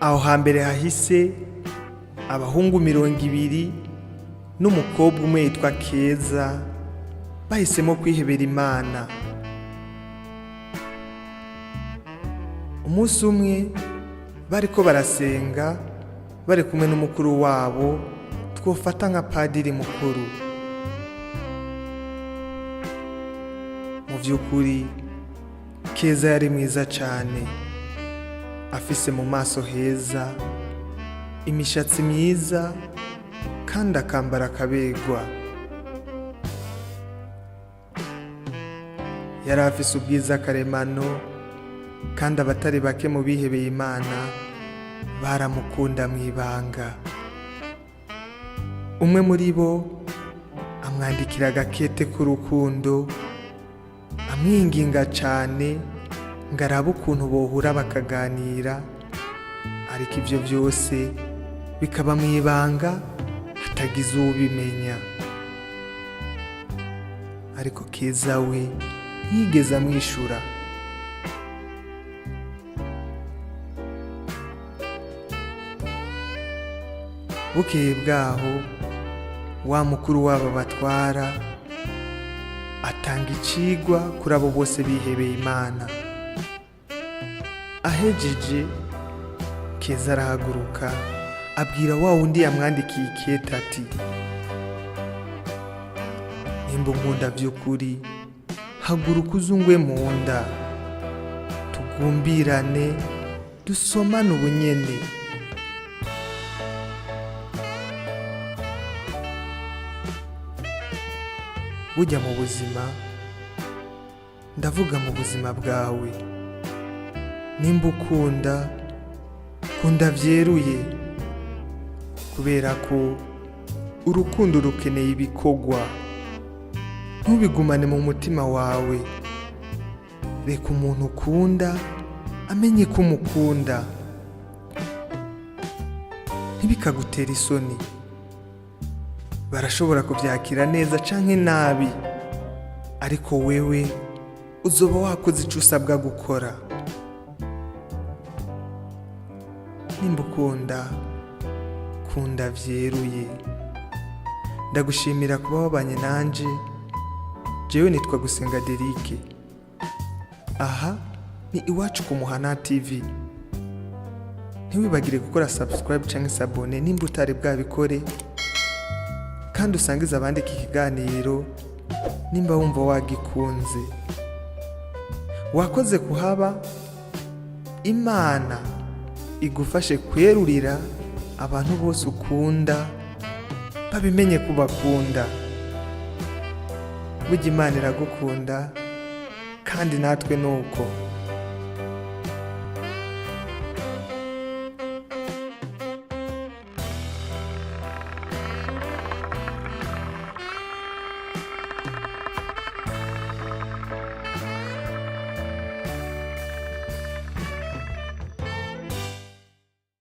aho hambere hahise abahungu 200 n'umukobwa umwe yitwa Keza bahisemo kwihebera Imana. Umunsi umwe bariko barasenga bari kumwe n'umukuru wabo twofata nka padiri mukuru. Mu by'ukuri Keza yari mwiza cyane, afise mu maso heza, imishatsi myiza kandi akambara akabegwa. Yari afise ubwiza karemano kandi abatari bake mu bihebeye Imana baramukunda mu ibanga. Umwe muri bo amwandikira agakete k'urukundo amwinginga cyane ngo arabe ukuntu bohura bakaganira, ariko ibyo byose bikaba mu ibanga hatagize ubimenya. Ariko Keza we ntiyigeze amwishura. Bukeye bwaho wa mukuru wabo batwara atanga icigwa kuri abo bose bihebeye Imana. Ahejeje Keza arahaguruka abwira wa wundi yamwandikiye ikete ati, nimba unkunda by'ukuri haguruka uzungwe mu nda tugumbirane dusomane ubunyene. Burya mu buzima, ndavuga mu buzima bwawe, nimba ukunda kunda byeruye, kubera ko urukundo rukeneye ibikorwa. Ntubigumane mu mutima wawe, reka umuntu ukunda amenye ko umukunda, ntibikagutera isoni. Barashobora kubyakira neza canke nabi, ariko wewe uzoba wakoze ico usabwa gukora. Nimba ukunda kunda vyeruye. Ndagushimira kuba wabanye nanje. Jewe nitwa Gusenga Derike. Aha ni Iwacu ku Muhana TV. Ntiwibagire gukora subscribe canke s'abone nimba utari bwabikore, kandi usangiza abandi iki kiganiro nimba wumva wagikunze. Wakoze kuhaba. Imana igufashe kwerurira abantu bose ukunda babimenye kubakunda. Burya Imana iragukunda kandi natwe nuko.